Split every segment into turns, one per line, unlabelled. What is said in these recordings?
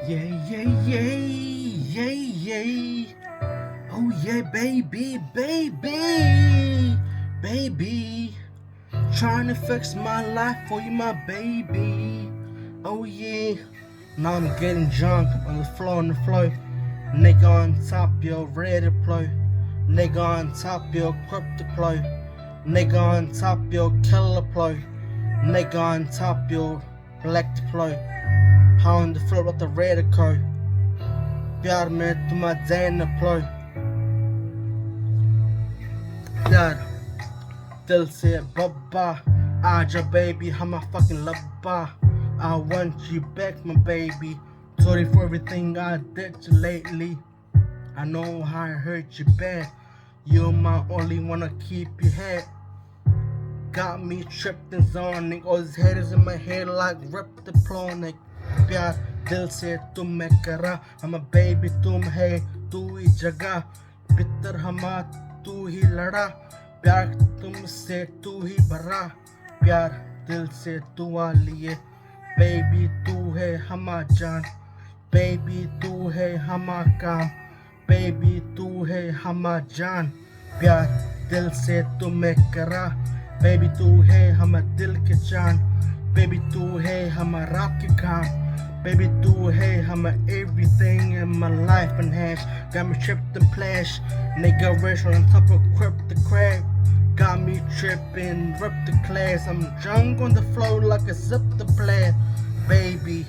Yeah, yeah, yeah, yeah, yeah. Oh yeah, baby, baby, baby. Trying to fix my life for you, my baby. Oh yeah. Now I'm getting drunk on the floor, on the floor. Nigga on top, yo, ready to play. Nigga on top, yo, quick to play. Nigga on top, yo, killer play. Nigga on top, yo, black to play. How on the floor with the red car. प्यार में तुम्हें Jain Ploy प्यार दिल से बब्बा आजा baby I'm a fucking Labba I want you back my baby. Sorry for everything I did to you lately. I know how I hurt you bad. You're my only one to keep your head. Got me tripped and zoning. All these haters in my head like rip the plonic. प्यार दिल से तुम्हें करा हम baby तुम है तू ही जगह पितर हमा तू ही लड़ा प्यार तुमसे तू ही भरा प्यार दिल से दुआ लिए बेबी तू है हमा जान बेबी तू है हमा काम बेबी तू है हमा जान प्यार दिल से तुम्हें करा बेबी तू है हम दिल के जान बेबी तू है हमारा के काम Baby, do hey, I'm everything in my life and hash. Got me tripped and plash. Nigga rich on top of the crab. Got me tripping, rip the class. I'm drunk on the floor like a zip the plan. Baby,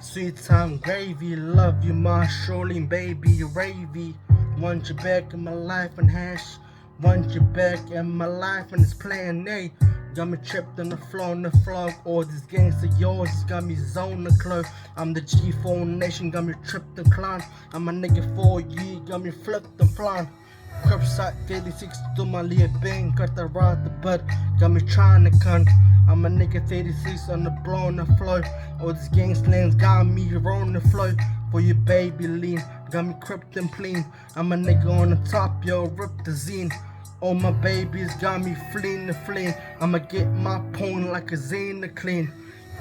sweet time gravy. Love you, my sholeen, baby, you ravy. Want you back in my life and hash. Want you back in my life and it's playing, hey. Got me tripped on the floor. All these gangs of yours got me zone the club. I'm the G4 nation, got me tripped and clown. I'm a nigga 4G, got me flipped and flan. Curbside 36 to my little bang, cut the rod the butt, got me trying to cunt. I'm a nigga 36 on the blow on the floor. All these gang slangs got me rolling the floor. For your baby lean, got me cripped and clean. I'm a nigga on the top, yo, rip the zine. All my babies got me fleeing the flame. I'ma get my point like a zine to clean.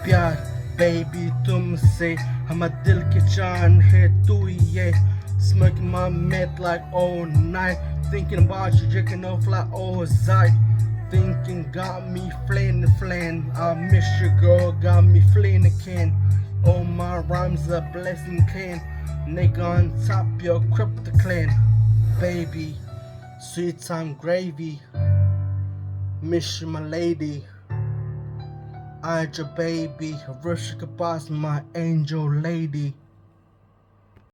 प्यार baby तुमसे हम दिल के चान है तू ही ये. Smoking my meth like all night. Thinking about you, drinking off like all night. Thinking got me flaying the flame. I miss you girl, got me fleeing the can. All my rhymes are blessing clean. Nigga on top, yo, crypto clan. Baby, sweet time gravy. Miss you, my lady. I your baby. Rishika boss, my angel lady.